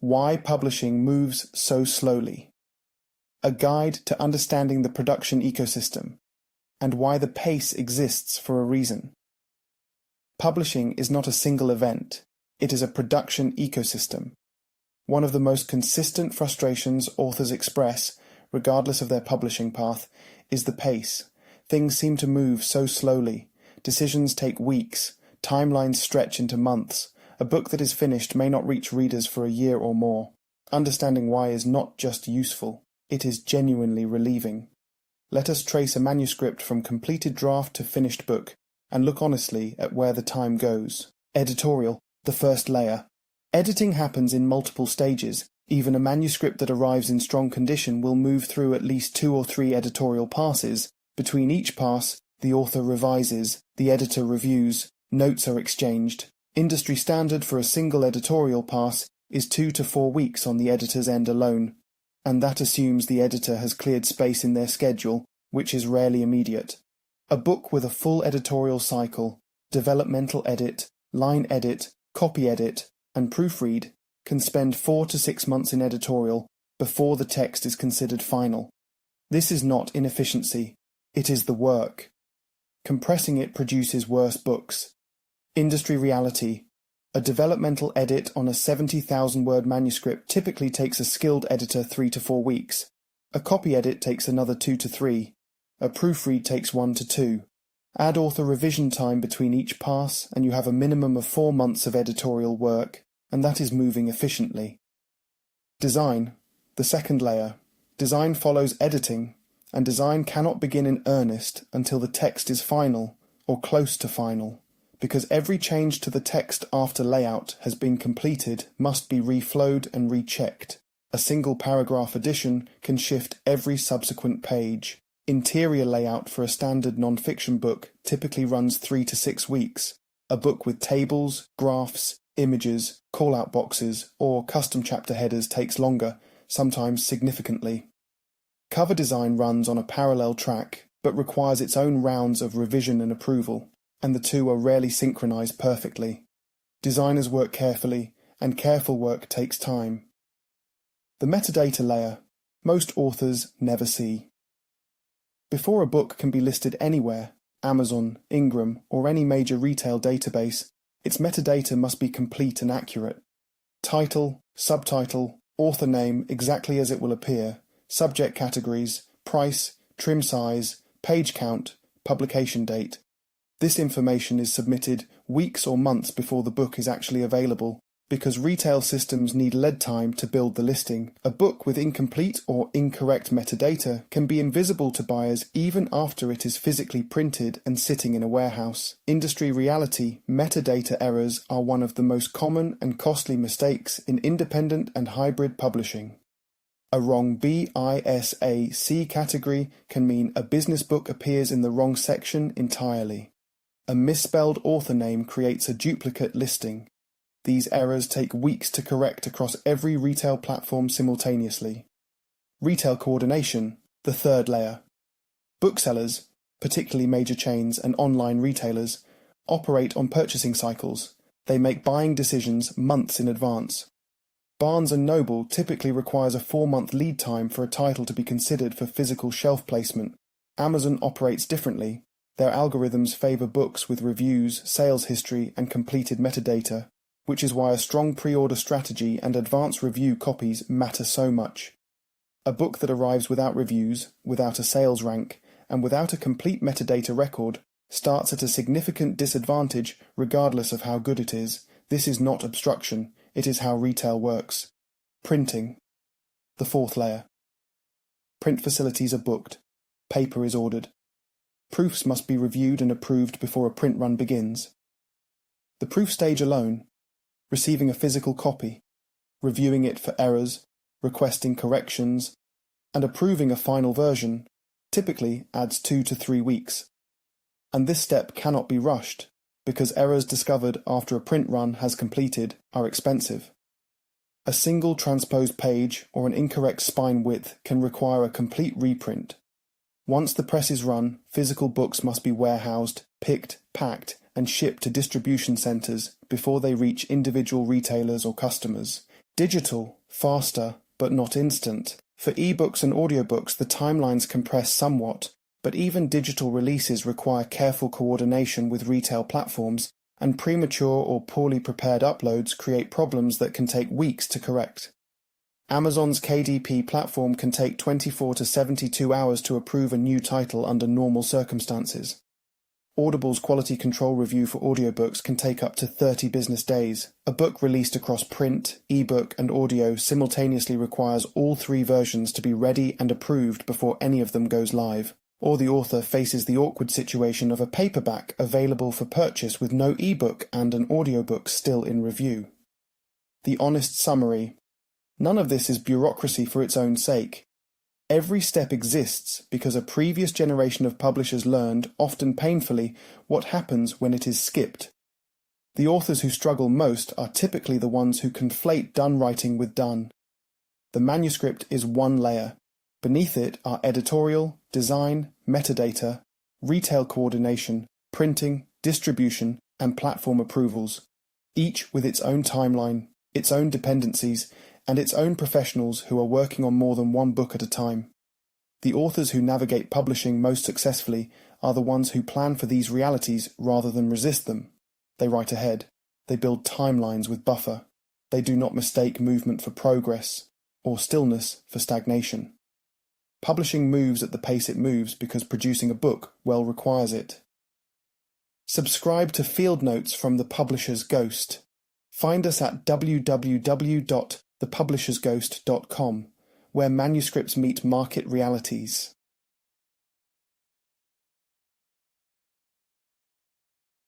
Why publishing moves so slowly. A guide to understanding the production ecosystem, and why the pace exists for a reason. Publishing is not a single event, it is a production ecosystem. One of the most consistent frustrations authors express, regardless of their publishing path, is the pace. Things seem to move so slowly. Decisions take weeks, timelines stretch into months. A book that is finished may not reach readers for a year or more. Understanding why is not just useful, it is genuinely relieving. Let us trace a manuscript from completed draft to finished book, and look honestly at where the time goes. Editorial, the first layer. Editing happens in multiple stages. Even a manuscript that arrives in strong condition will move through at least 2 or 3 editorial passes. Between each pass, the author revises, the editor reviews, notes are exchanged. Industry standard for a single editorial pass is 2 to 4 weeks on the editor's end alone, and that assumes the editor has cleared space in their schedule, which is rarely immediate. A book with a full editorial cycle, developmental edit, line edit, copy edit, and proofread can spend 4 to 6 months in editorial before the text is considered final. This is not inefficiency, it is the work. Compressing it produces worse books. Industry reality. A developmental edit on a 70,000-word manuscript typically takes a skilled editor 3 to 4 weeks. A copy edit takes another 2 to 3. A proofread takes 1 to 2. Add author revision time between each pass and you have a minimum of 4 months of editorial work, and that is moving efficiently. Design, the second layer. Design follows editing, and design cannot begin in earnest until the text is final, or close to final, because every change to the text after layout has been completed must be reflowed and rechecked. A single paragraph addition can shift every subsequent page. Interior layout for a standard non-fiction book typically runs 3 to 6 weeks. A book with tables, graphs, images, call-out boxes, or custom chapter headers takes longer, sometimes significantly. Cover design runs on a parallel track, but requires its own rounds of revision and approval, and the two are rarely synchronized perfectly. Designers work carefully, and careful work takes time. The metadata layer. Most authors never see. Before a book can be listed anywhere, Amazon, Ingram, or any major retail database, its metadata must be complete and accurate. Title, subtitle, author name exactly as it will appear, subject categories, price, trim size, page count, publication date. This information is submitted weeks or months before the book is actually available, because retail systems need lead time to build the listing. A book with incomplete or incorrect metadata can be invisible to buyers even after it is physically printed and sitting in a warehouse. Industry reality, metadata errors are one of the most common and costly mistakes in independent and hybrid publishing. A wrong BISAC category can mean a business book appears in the wrong section entirely. A misspelled author name creates a duplicate listing. These errors take weeks to correct across every retail platform simultaneously. Retail coordination, the third layer. Booksellers, particularly major chains and online retailers, operate on purchasing cycles. They make buying decisions months in advance. Barnes & Noble typically requires a 4-month lead time for a title to be considered for physical shelf placement. Amazon operates differently. Their algorithms favor books with reviews, sales history, and completed metadata, which is why a strong pre-order strategy and advance review copies matter so much. A book that arrives without reviews, without a sales rank, and without a complete metadata record starts at a significant disadvantage regardless of how good it is. This is not obstruction, it is how retail works. Printing. The fourth layer. Print facilities are booked. Paper is ordered. Proofs must be reviewed and approved before a print run begins. The proof stage alone, receiving a physical copy, reviewing it for errors, requesting corrections, and approving a final version, typically adds 2 to 3 weeks. And this step cannot be rushed, because errors discovered after a print run has completed are expensive. A single transposed page or an incorrect spine width can require a complete reprint. Once the press is run, physical books must be warehoused, picked, packed, and shipped to distribution centers before they reach individual retailers or customers. Digital, faster, but not instant. For ebooks and audiobooks, the timelines compress somewhat, but even digital releases require careful coordination with retail platforms, and premature or poorly prepared uploads create problems that can take weeks to correct. Amazon's KDP platform can take 24 to 72 hours to approve a new title under normal circumstances. Audible's quality control review for audiobooks can take up to 30 business days. A book released across print, ebook, and audio simultaneously requires all three versions to be ready and approved before any of them goes live, or the author faces the awkward situation of a paperback available for purchase with no ebook and an audiobook still in review. The honest summary: none of this is bureaucracy for its own sake. Every step exists because a previous generation of publishers learned, often painfully, what happens when it is skipped. The authors who struggle most are typically the ones who conflate done writing with done. The manuscript is one layer. Beneath it are editorial, design, metadata, retail coordination, printing, distribution, and platform approvals, each with its own timeline, its own dependencies, and its own professionals who are working on more than one book at a time. The authors who navigate publishing most successfully are the ones who plan for these realities rather than resist them. They write ahead. They build timelines with buffer. They do not mistake movement for progress, or stillness for stagnation. Publishing moves at the pace it moves because producing a book well requires it. Subscribe to Field Notes from The Publisher's Ghost. Find us at www.thepublishersghost.com, where manuscripts meet market realities.